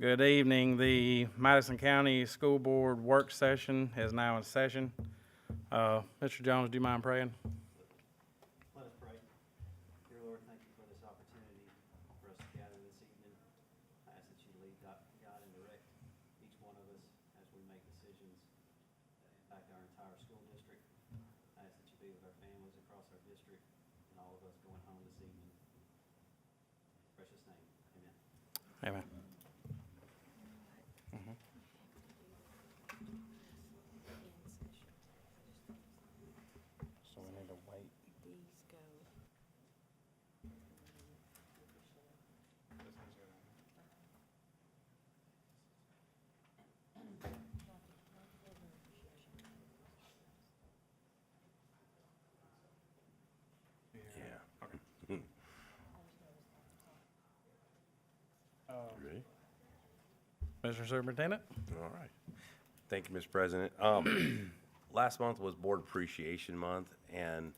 Good evening. The Madison County School Board work session is now in session. Mr. Jones, do you mind praying? Let us pray. Dear Lord, thank you for this opportunity for us to gather this evening. I ask that you lead, God, and direct each one of us as we make decisions that impact our entire school district. I ask that you be with our families across our district and all of us going home this evening. In precious name, amen. Amen. So we need to wait. These go. Yeah. Ready? Mr. Superintendent? All right. Thank you, Mr. President. Last month was Board Appreciation Month, and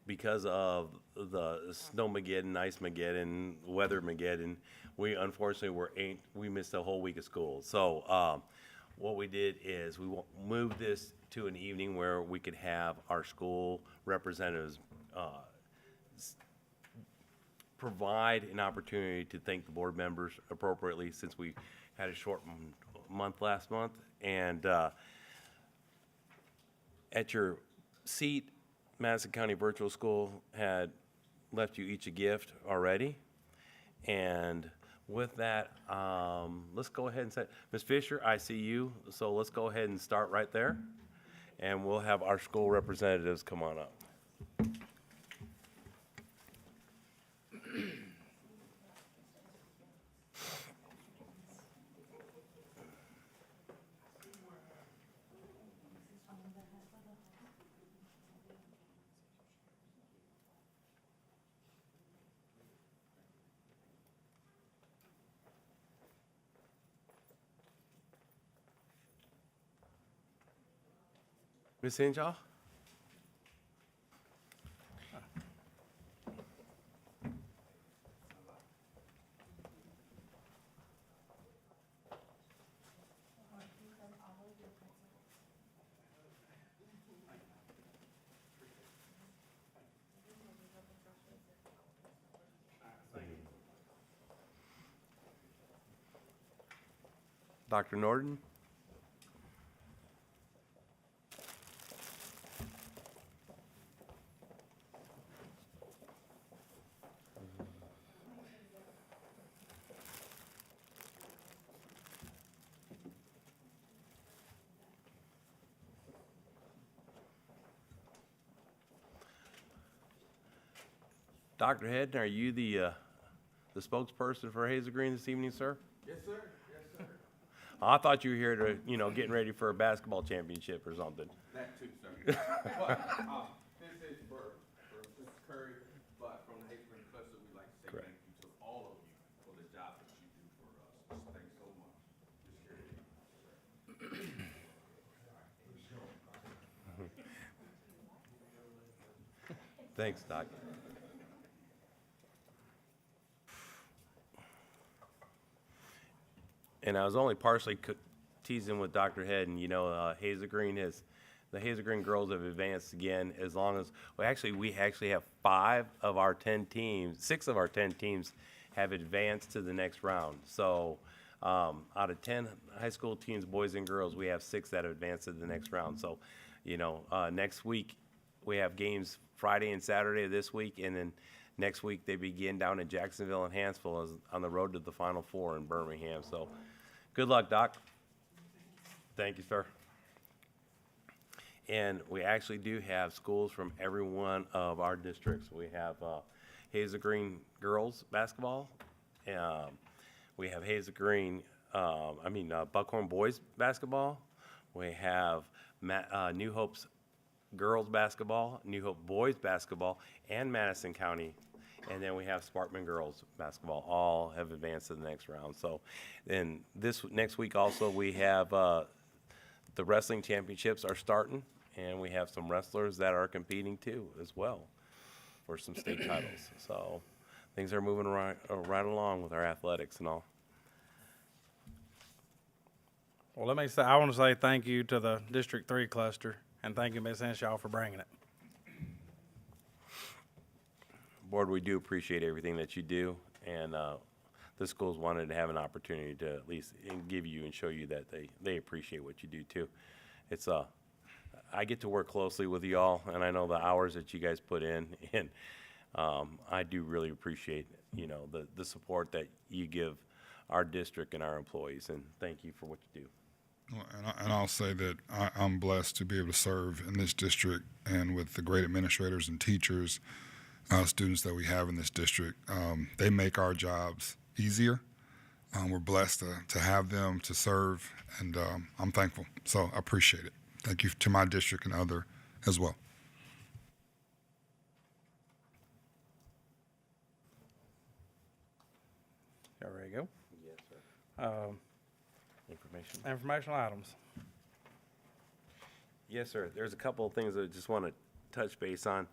because of the Snowmageddon, Ice-mageddon, Weather-mageddon, we unfortunately we missed a whole week of school. So what we did is we moved this to an evening where we could have our school representatives provide an opportunity to thank the board members appropriately, since we had a short month last month. And at your seat, Madison County Virtual School had left you each a gift already. And with that, let's go ahead and say, Ms. Fisher, I see you, so let's go ahead and start right there. And we'll have our school representatives come on up. Ms. Hinshaw? Dr. Norton? Dr. Hedden, are you the spokesperson for Hazel Green this evening, sir? Yes, sir. Yes, sir. I thought you were here to, getting ready for a basketball championship or something. That too, sir. But this is for Mr. Curry, but from the Hazel Green Cluster, we'd like to say Correct. thank you to all of you for the job that you do for us. Just thanks so much. Just here it is, sir. Thanks, Doc. And I was only partially teasing with Dr. Hedden. Hazel Green the Hazel Green girls have advanced again, as long as, we actually have 6 of our 10 teams have advanced to the next round. So out of 10 high school teams, boys and girls, we have 6 that have advanced to the next round. So, next week we have games Friday and Saturday of this week, and then next week they begin down in Jacksonville and Hansville on the road to the Final Four in Birmingham. So good luck, Doc. Thank you, sir. And we actually do have schools from every one of our districts. We have Hazel Green girls basketball. We have Hazel Green, Buckhorn boys basketball. We have New Hope's girls basketball, New Hope boys basketball, and Madison County. And then we have Sparkman girls basketball. All have advanced to the next round. So then this next week also we have the wrestling championships are starting, and we have some wrestlers that are competing too as well for some state titles. So things are moving right along with our athletics and all. Well, let me say, I want to say thank you to the District 3 cluster, and thank you, Ms. Henshaw, for bringing it. Board, we do appreciate everything that you do, and the schools wanted to have an opportunity to at least give you and show you that they appreciate what you do too. It's I get to work closely with you all, and I know the hours that you guys put in, and I do really appreciate, you know, the support that you give our district and our employees, and thank you for what you do. Well, and I'll say that I'm blessed to be able to serve in this district and with the great administrators and teachers, students that we have in this district. They make our jobs easier. We're blessed to have them, to serve, and I'm thankful. So I appreciate it. Thank you to my district and other as well. Y'all ready to go? Yes, sir. Information. Informational items. Yes, sir. There's a couple of things that I just want to touch base on.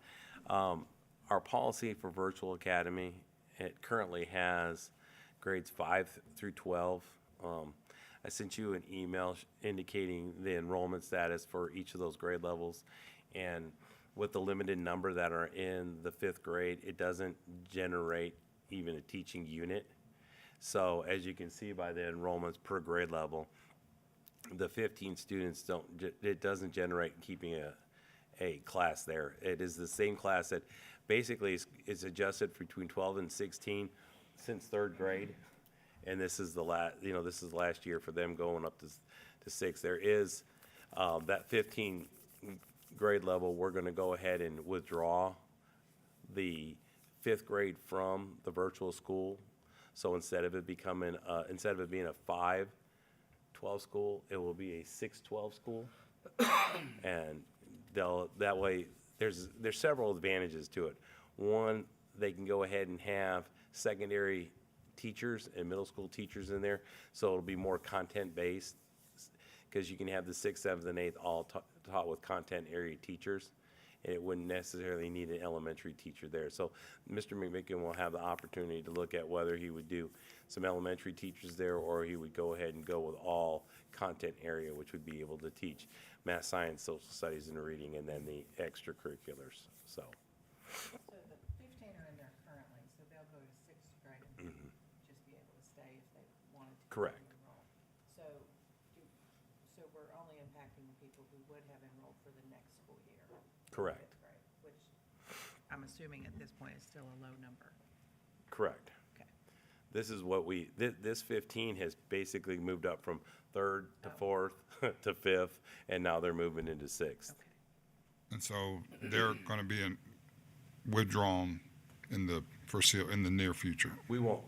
Our policy for virtual academy, it currently has grades 5 through 12. I sent you an email indicating the enrollment status for each of those grade levels. And with the limited number that are in the 5th grade, it doesn't generate even a teaching unit. So as you can see by the enrollments per grade level, the 15 students it doesn't generate keeping a class there. It is the same class that basically is adjusted between 12 and 16 since 3rd grade. And this is this is last year for them going up to 6. There is that 15 grade level, we're going to go ahead and withdraw the 5th grade from the virtual school. So instead of it becoming, instead of it being a 5-12 school, it will be a 6-12 school. And that way, there's several advantages to it. One, they can go ahead and have secondary teachers and middle school teachers in there, so it'll be more content-based, because you can have the 6th, 7th, and 8th all taught with content area teachers, and it wouldn't necessarily need an elementary teacher there. So Mr. McMicken will have the opportunity to look at whether he would do some elementary teachers there, or he would go ahead and go with all content area, which would be able to teach math, science, social studies, and reading, and then the extracurriculars. So So the 15 are in there currently, so they'll go to 6th grade and just be able to stay if they wanted to. Correct. enroll. So, so we're only impacting the people who would have enrolled for the next school year. Correct. 5th grade, which I'm assuming at this point is still a low number. correct. Okay. This is what this 15 has basically moved up from 3rd to 4th to 5th, and now they're moving into 6th. Okay. And so they're going to be withdrawn in the near future. We won't,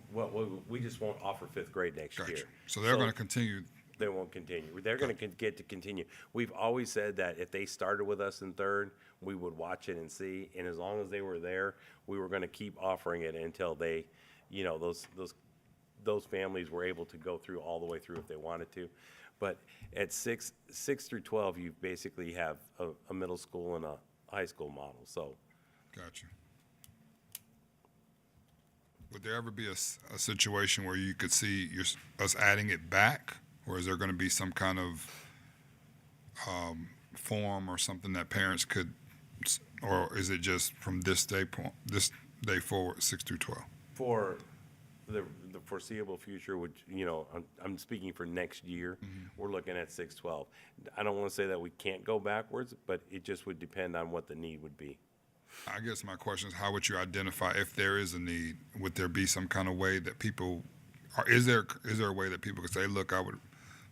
we just won't offer 5th grade next Gotcha. year. So they're going to continue. They won't continue. They're going to get to continue. We've always said that if they started with us in 3rd, we would watch it and see. And as long as they were there, we were going to keep offering it until they, you know, those families were able to go through all the way through if they wanted to. But at 6 through 12, you basically have a middle school and a high school model. So Gotcha. Would there ever be a situation where you could see us adding it back, or is there going to be some kind of form or something that parents could, or is it just from this day forward, 6 through 12? for the foreseeable future, which, you know, I'm speaking for next year, we're looking at 6-12. I don't want to say that we can't go backwards, but it just would depend on what the need would be. I guess my question is, how would you identify if there is a need? Would there be some kind of way that people, or is there a way that people could say, look, I would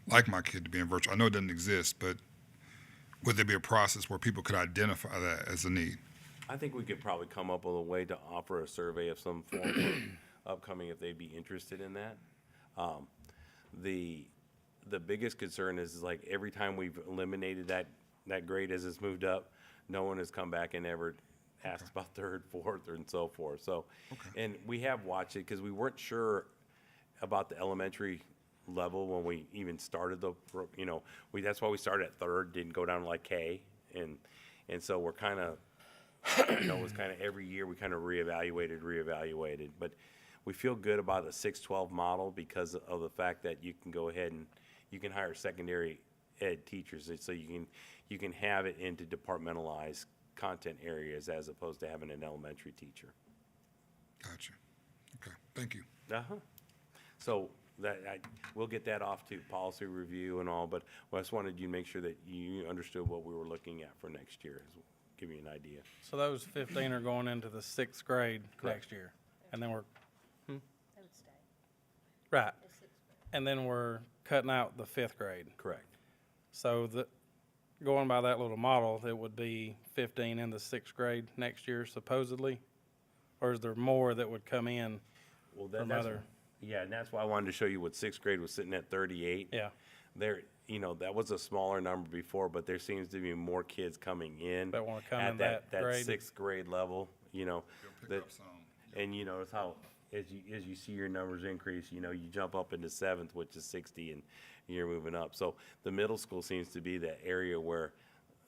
like my kid to be in virtual? I know it doesn't exist, but would there be a process where people could identify that as a need? I think we could probably come up with a way to offer a survey of some form for upcoming if they'd be interested in that. The biggest concern is like every time we've eliminated that grade as it's moved up, no one has come back and ever asked about 3rd, 4th, and so forth. So, and we have watched it because we weren't sure about the elementary level when we even started that's why we started at 3rd, didn't go down to like K, and so we're kind of, it was kind of every year we kind of reevaluated, but we feel good about the 6-12 model because of the fact that you can go ahead and you can hire secondary ed teachers, and so you can have it into departmentalized content areas as opposed to having an elementary teacher. Gotcha. Okay, thank you. Uh-huh. So we'll get that off to policy review and all, but I just wanted you to make sure that you understood what we were looking at for next year, give you an idea. So those 15 are going into the 6th grade Correct. next year. And then we're, They would stay right, at sixth grade. and then we're cutting out the 5th grade. Correct. So going by that little model, it would be 15 in the 6th grade next year supposedly? Or is there more that would come in? Well, From that's, other- yeah, and that's why I wanted to show you what 6th grade was sitting at 38. Yeah, There, that was a smaller number before, but there seems to be more kids coming in. That wanna come at in that grade. 6th grade level, Pick that, up some. and it's how, as you see your numbers increase, you jump up into 7th, which is 60, and you're moving up. So the middle school seems to be that area where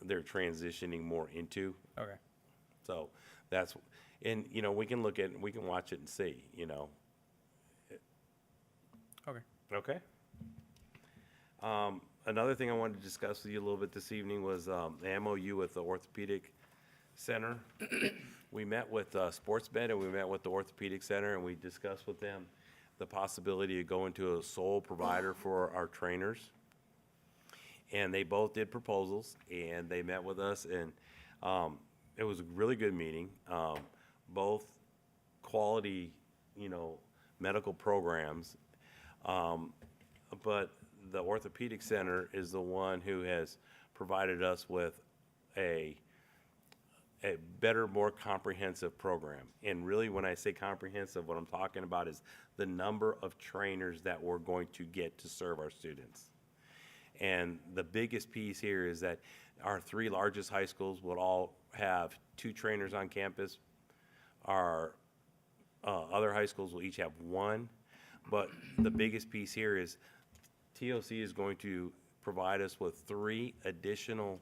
they're transitioning more into. okay. So that's, and, we can watch it and see, Okay. Okay. Another thing I wanted to discuss with you a little bit this evening was the MOU with the Orthopedic Center. We met with Sports Med and we met with the Orthopedic Center, and we discussed with them the possibility of going to a sole provider for our trainers. And they both did proposals, and they met with us, and it was a really good meeting. Both quality, medical programs. But the Orthopedic Center is the one who has provided us with a better, more comprehensive program. And really, when I say comprehensive, what I'm talking about is the number of trainers that we're going to get to serve our students. And the biggest piece here is that our 3 largest high schools will all have 2 trainers on campus. Our other high schools will each have 1. But the biggest piece here is TOC is going to provide us with 3 additional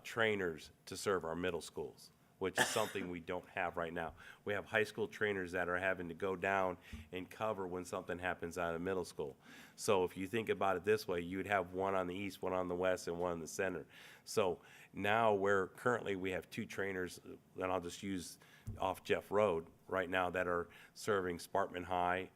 trainers to serve our middle schools, which is something we don't have right now. We have high school trainers that are having to go down and cover when something happens out of middle school. So if you think about it this way, you would have 1 on the east, 1 on the west, and 1 in the center. So now we have 2 trainers, and I'll just use off Jeff Road right now, that are serving Sparkman High,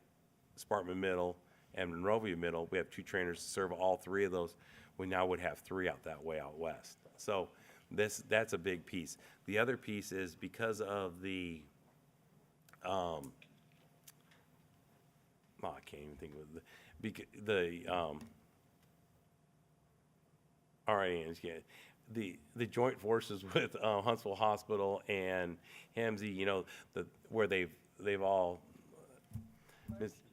Sparkman Middle, and Monrovia Middle. We have 2 trainers to serve all 3 of those. We now would have 3 out that way out west. So that's a big piece. The other piece is because of the, I can't even think of the joint forces with Huntsville Hospital and HAMSI, where they've all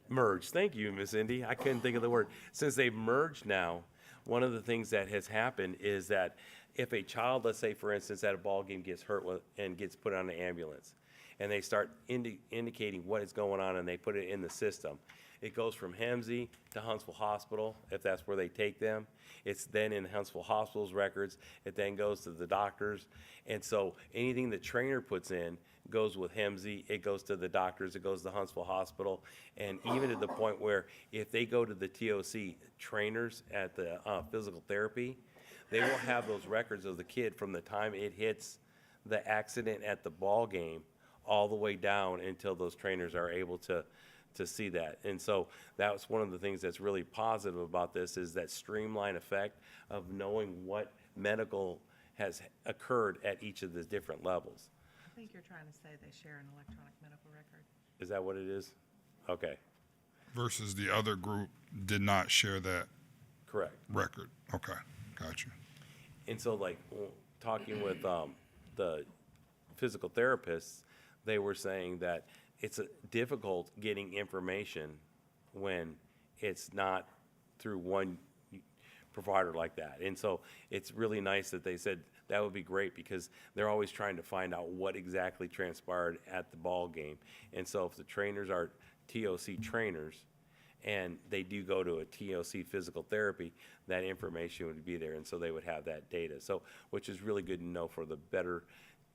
merged. Thank you, Miss Indy. I couldn't think of the word. Since they've merged now, one of the things that has happened is that if a child, let's say for instance, at a ball game gets hurt and gets put on an ambulance, and they start indicating what is going on and they put it in the system, it goes from HEMSI to Huntsville Hospital, if that's where they take them. It's then in Huntsville Hospital's records. It then goes to the doctors. And so anything the trainer puts in goes with HEMSI, it goes to the doctors, it goes to Huntsville Hospital, and even to the point where if they go to the TOC trainers at the physical therapy, they will have those records of the kid from the time it hits the accident at the ball game all the way down until those trainers are able to see that. And so that's one of the things that's really positive about this, is that streamline effect of knowing what medical has occurred at each of the different levels. I think you're trying to say they share an electronic medical record. Is that what it is? Okay, Versus the other group did not share that correct. record. Okay, gotcha. And so talking with the physical therapists, they were saying that it's difficult getting information when it's not through one provider like that. And so it's really nice that they said that would be great, because they're always trying to find out what exactly transpired at the ball game. And so if the trainers are TOC trainers and they do go to a TOC physical therapy, that information would be there, and so they would have that data. So, which is really good to know for the better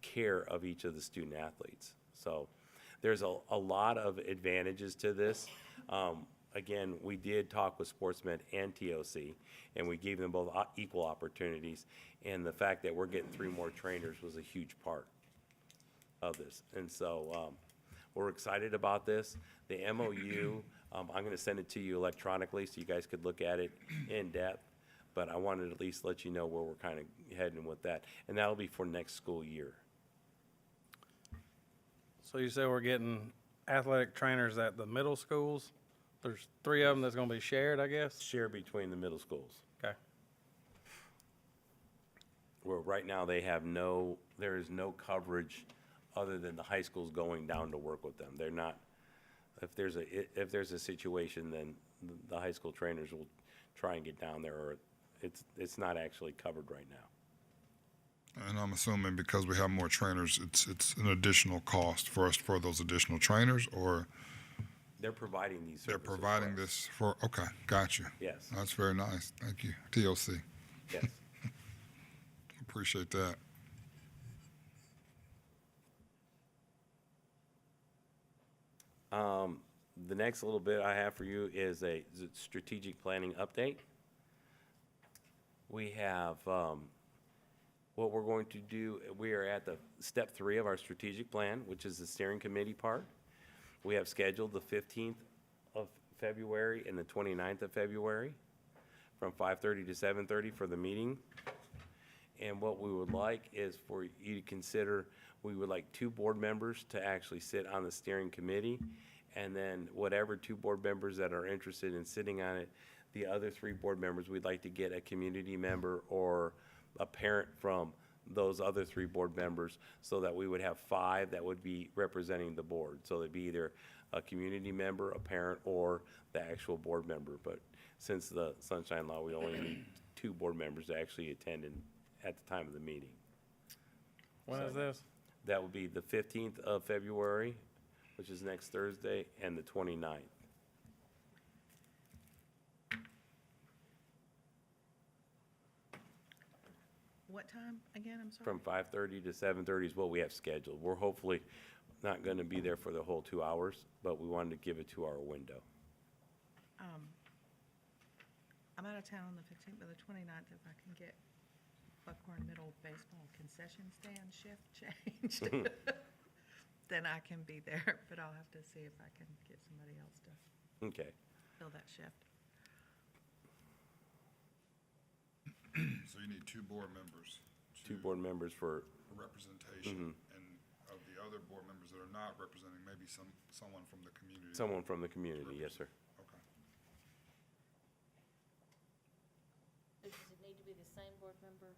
care of each of the student athletes. So there's a lot of advantages to this. again, we did talk with SportsMed and TOC, and we gave them both equal opportunities. And the fact that we're getting 3 more trainers was a huge part of this. And so we're excited about this. The MOU, I'm going to send it to you electronically so you guys could look at it in depth. But I wanted to at least let you know where we're kind of heading with that. And that'll be for next school year. So you say we're getting athletic trainers at the middle schools? There's 3 of them that's gonna be shared, I guess? Share between the middle schools. Okay. Where right now there is no coverage other than the high schools going down to work with them. They're not, if there's a situation, then the high school trainers will try and get down there, or it's not actually covered right now. And I'm assuming because we have more trainers, it's an additional cost for us for those additional trainers, or They're providing these they're services. providing for us. this for, okay, got you. Yes, That's very nice. Thank you. TOC. yes. Appreciate that. The next little bit I have for you is a strategic planning update. We have, what we're going to do, we are at the step 3 of our strategic plan, which is the steering committee part. We have scheduled the 15th of February and the 29th of February from 5:30 to 7:30 for the meeting. And what we would like is for you to consider, we would like 2 board members to actually sit on the steering committee. And then whatever 2 board members that are interested in sitting on it, the other 3 board members, we'd like to get a community member or a parent from those other 3 board members, so that we would have 5 that would be representing the board. So it'd be either a community member, a parent, or the actual board member. But since the Sunshine Law, we only need 2 board members to actually attend at the time of the meeting. When is this? That would be the 15th of February, which is next Thursday, and the 29th. What time again? I'm sorry. From 5:30 to 7:30 is what we have scheduled. We're hopefully not going to be there for the whole 2 hours, but we wanted to give a 2-hour window. I'm out of town on the 15th, but the 29th, if I can get Buckhorn Middle Baseball concession stand shift changed, then I can be there, but I'll have to see if I can get somebody else to Okay. fill that shift. So you need 2 board members. 2 board members for, Representation, and of the other board members that are not representing, maybe someone from the community. someone from the community, yes, sir. Okay. Does it need to be the same board member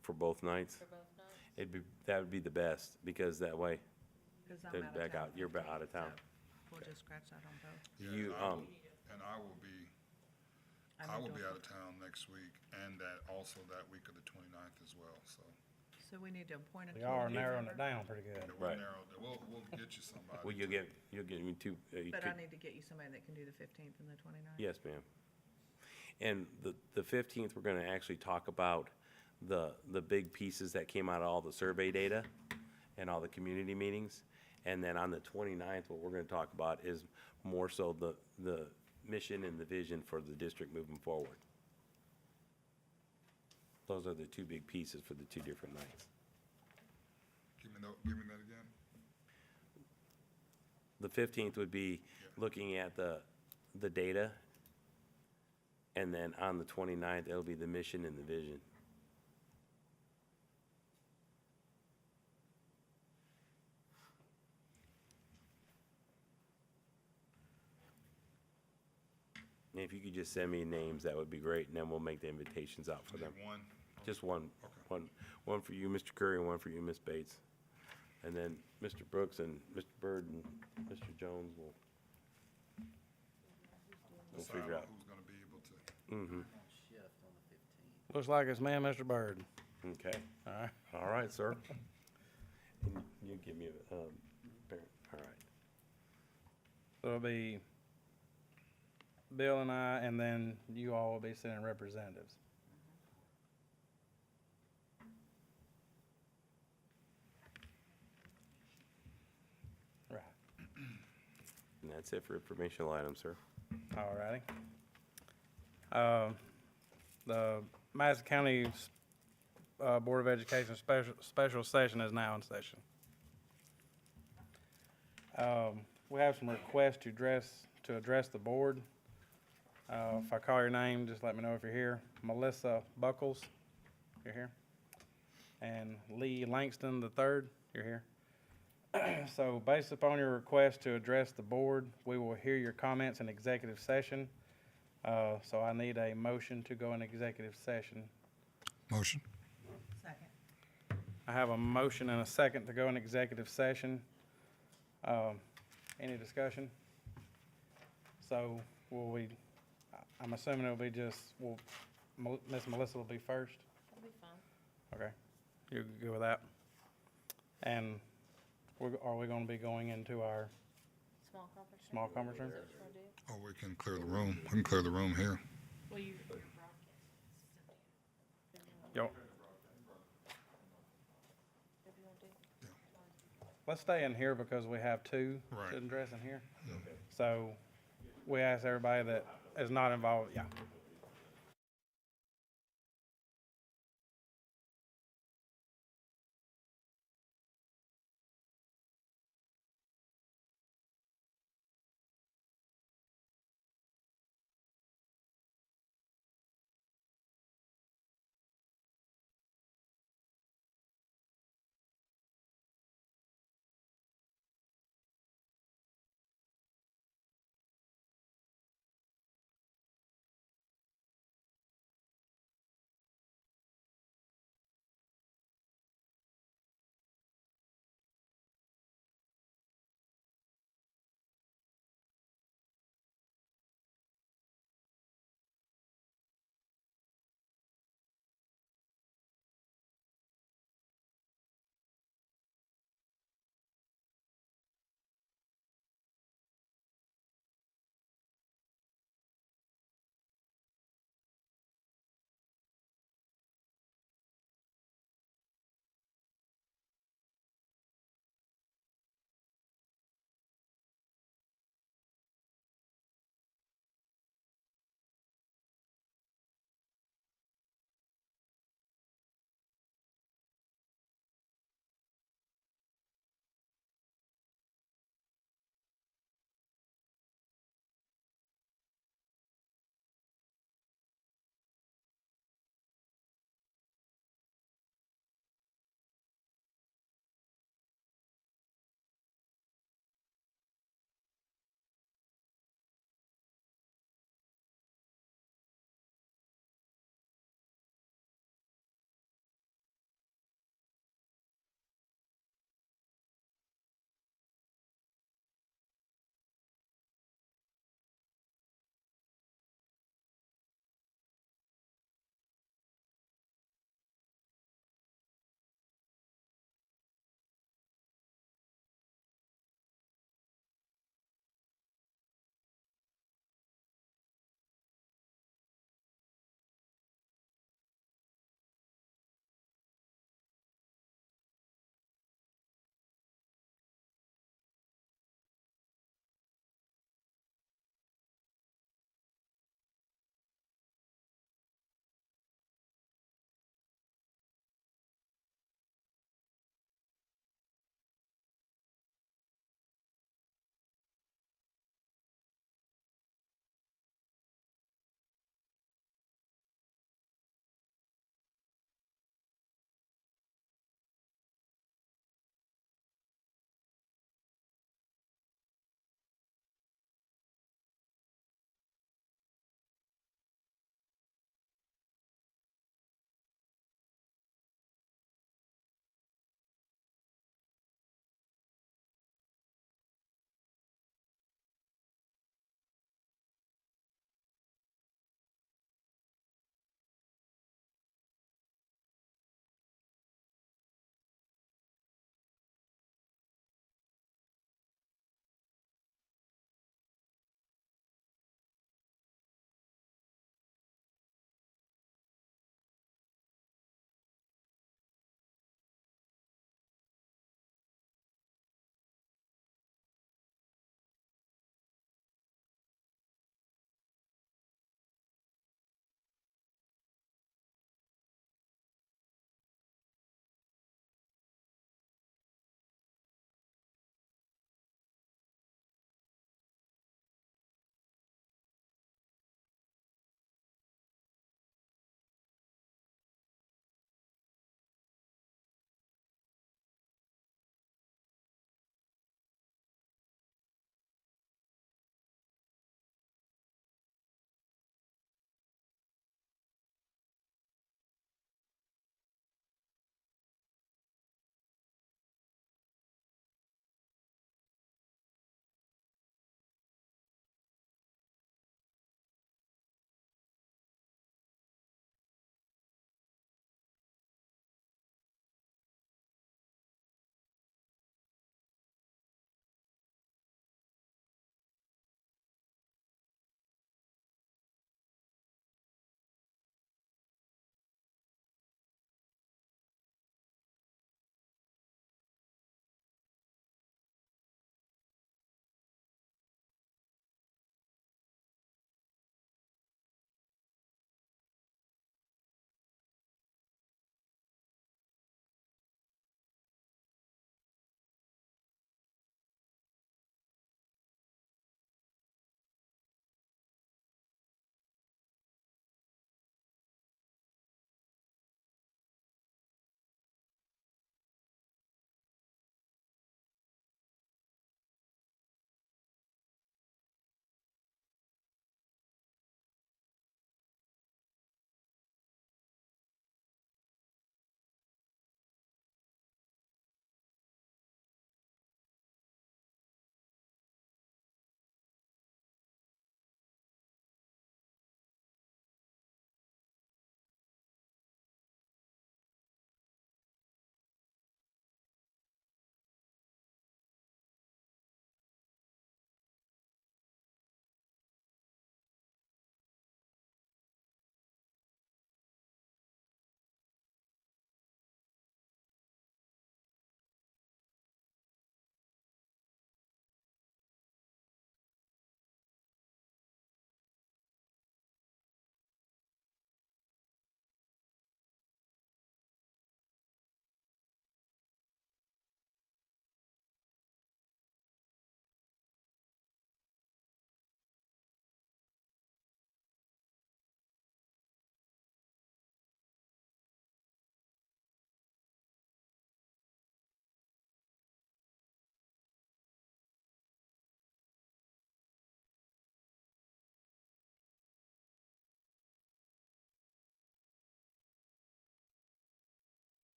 For both nights. for both nights? That would be the best, because that way, Because I'm They're out of back town. out. You're the out of 15th, town. so we'll just scratch that on both. Yeah, You, and I will be, I'm I will in be out Norfolk. of town next week, and also that week of the 29th as well, so. So we need to appoint a We are community narrowing member, it down pretty good. We'll Right. narrow it. We'll get you somebody. well, you'll get me 2. but I need to get you somebody that can do the 15th and the 29th. Yes, ma'am. And the 15th, we're going to actually talk about the big pieces that came out of all the survey data and all the community meetings. And then on the 29th, what we're going to talk about is more so the mission and the vision for the district moving forward. Those are the 2 big pieces for the 2 different nights. Give me that again. The 15th would be looking at the data. And then on the 29th, it'll be the mission and the vision. And if you could just send me names, that would be great, and then we'll make the invitations out for Need them. one. Just one, Okay. one for you, Mr. Curry, and one for you, Ms. Bates. And then Mr. Brooks and Mr. Byrd and Mr. Jones will Decide figure out. who's gonna be able to. On shift on the 15th. Looks like it's me and Mr. Byrd. Okay, All right. all right, sir. And you give me a, parent, all right. So it'll be Bill and I, and then you all will be sending representatives. Right. And that's it for informational items, sir. Alrighty. The Madison County Board of Education special session is now in session. We have some requests to address the board. If I call your name, just let me know if you're here. Melissa Buckles, you're here. And Lee Langston III, you're here. So based upon your request to address the board, we will hear your comments in executive session. So I need a motion to go in executive session. Motion. Second. I have a motion and a second to go in executive session. Any discussion? So I'm assuming it'll be Miss Melissa will be first. That'll be fine. Okay, you're good with that? And are we gonna be going into our Small conference room? small conference room? Is that what you wanna do? Oh, we can clear the room. We can clear the room here. Well, you're broadcasting. Yo, Whatever you wanna do. let's stay in here because we have two Right. to address in here. So we ask everybody that is not involved, yeah.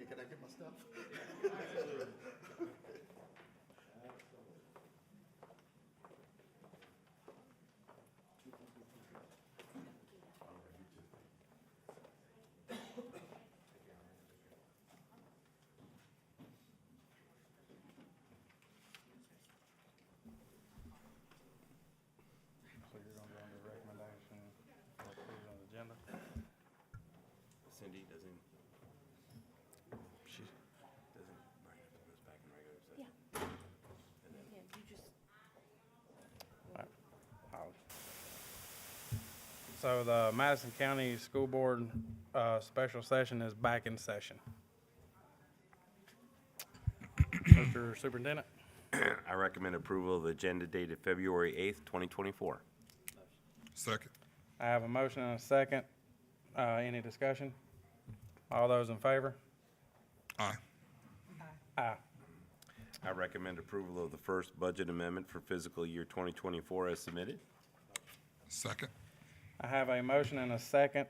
can I get my stuff? So you're gonna go under recommendation, or approve on the agenda? Cindy doesn't, She's, doesn't bring it, goes back in regular session. Yeah. And then Yeah, you just, oh. So the Madison County School Board, special session is back in session. Mr. Superintendent? I recommend approval of the agenda dated February 8th, 2024. Second. I have a motion and a second. Any discussion? All those in favor? Aye. Aye. I recommend approval of the first budget amendment for fiscal year 2024 as submitted. Second. I have a motion and a second.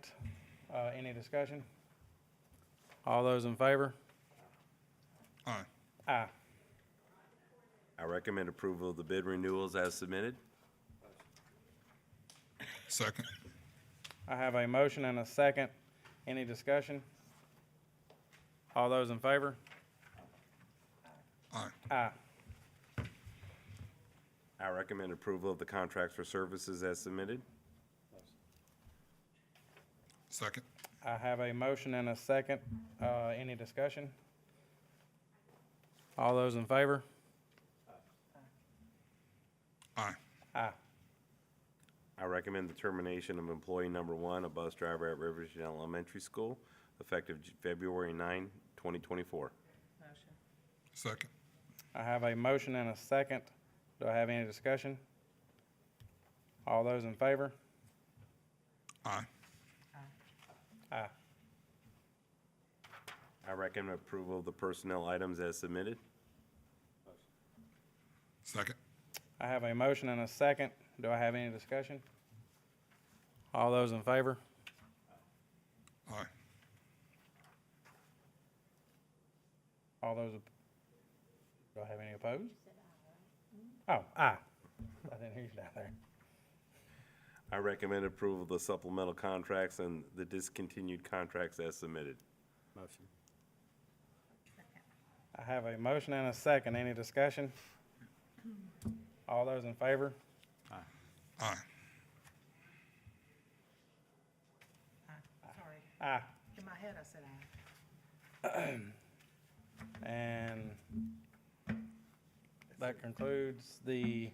Any discussion? All those in favor? Aye. Aye. I recommend approval of the bid renewals as submitted. Second. I have a motion and a second. Any discussion? All those in favor? Aye. Aye. I recommend approval of the contracts for services as submitted. Second. I have a motion and a second. Any discussion? All those in favor? Aye. Aye. I recommend the termination of employee number 1, a bus driver at Riversdale Elementary School, effective February 9, 2024. Motion. Second. I have a motion and a second. Do I have any discussion? All those in favor? Aye. Aye. I recommend approval of the personnel items as submitted. Second. I have a motion and a second. Do I have any discussion? All those in favor? Aye. All those, do I have any opposed? Oh, aye. I didn't hear you down there. I recommend approval of the supplemental contracts and the discontinued contracts as submitted. Motion. I have a motion and a second. Any discussion? All those in favor? Aye. Aye. Sorry. Aye. In my head, I said aye. And that concludes the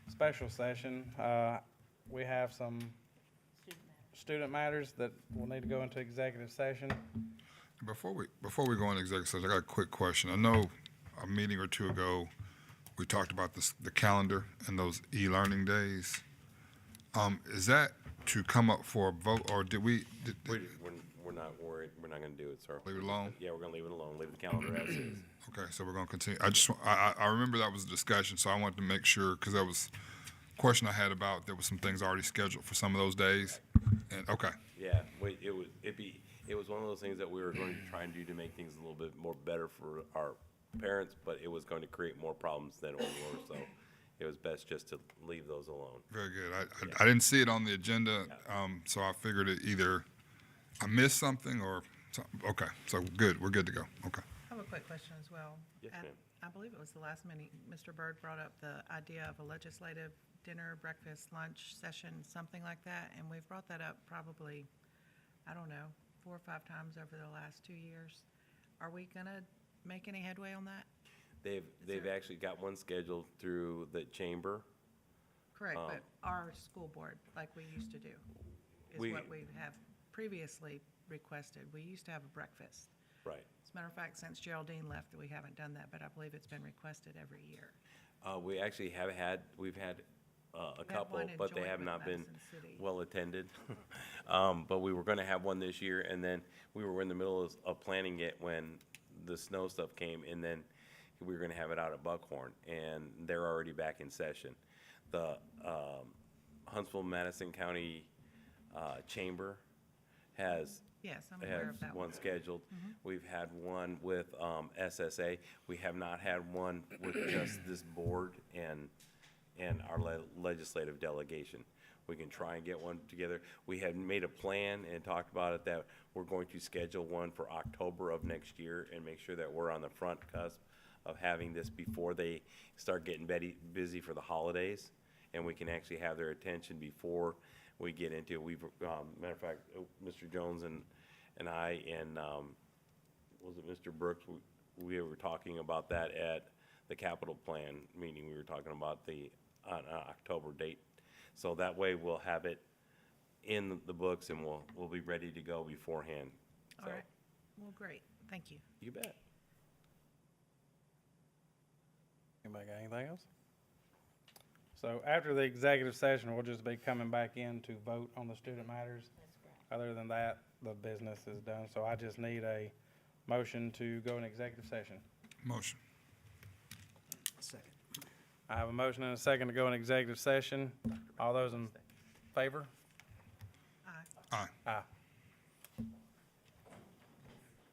special session. We have some student matters that will need to go into executive session. Before we go into executive session, I got a quick question. I know a meeting or two ago, we talked about the calendar and those e-learning days. Is that to come up for a vote, or did we? We're not worried, we're not gonna do it, sir. Leave it alone? Yeah, we're gonna leave it alone, leave the calendar as is. Okay, so we're gonna continue. I remember that was a discussion, so I wanted to make sure, because that was a question I had about, there was some things already scheduled for some of those days. And, okay, Yeah, it was one of those things that we were going to try and do to make things a little bit more better for our parents, but it was going to create more problems than it was worth, so it was best just to leave those alone. very good. I didn't see it on the agenda, so I figured it either I missed something or, okay, so good, we're good to go, okay. I have a quick question as well. Yes, At- ma'am. I believe it was the last meeting, Mr. Byrd brought up the idea of a legislative dinner, breakfast, lunch session, something like that, and we've brought that up probably, I don't know, 4 or 5 times over the last 2 years. Are we gonna make any headway on that? They've actually got one scheduled through the chamber. Correct, but our school board, like we used to do, is We- what we have previously requested. We used to have a breakfast. Right. As a matter of fact, since Geraldine left, we haven't done that, but I believe it's been requested every year. We actually we've had a had couple, one in but they joint have with not been Madison City. well attended. But we were gonna have one this year, and then we were in the middle of planning it when the snow stuff came, and then we were gonna have it out at Buckhorn, and they're already back in session. The Huntsville-Madison County Chamber has Yes, I'm aware have of that one one. scheduled. We've had one with SSA. We have not had one with just this board and our legislative delegation. We can try and get one together. We had made a plan and talked about it that we're going to schedule one for October of next year and make sure that we're on the front cusp of having this before they start getting busy for the holidays, and we can actually have their attention before we get into it. We've, matter of fact, Mr. Jones and I and, was it Mr. Brooks? We were talking about that at the capital plan meeting. We were talking about the October date. So that way we'll have it in the books and we'll be ready to go beforehand. All So, right, well, great, thank you. you bet. Anybody got anything else? So after the executive session, we'll just be coming back in to vote on the student matters. That's right. Other than that, the business is done. So I just need a motion to go in executive session. Motion. Second. I have a motion and a second to go in executive session. All those in favor? Aye. Aye. Aye.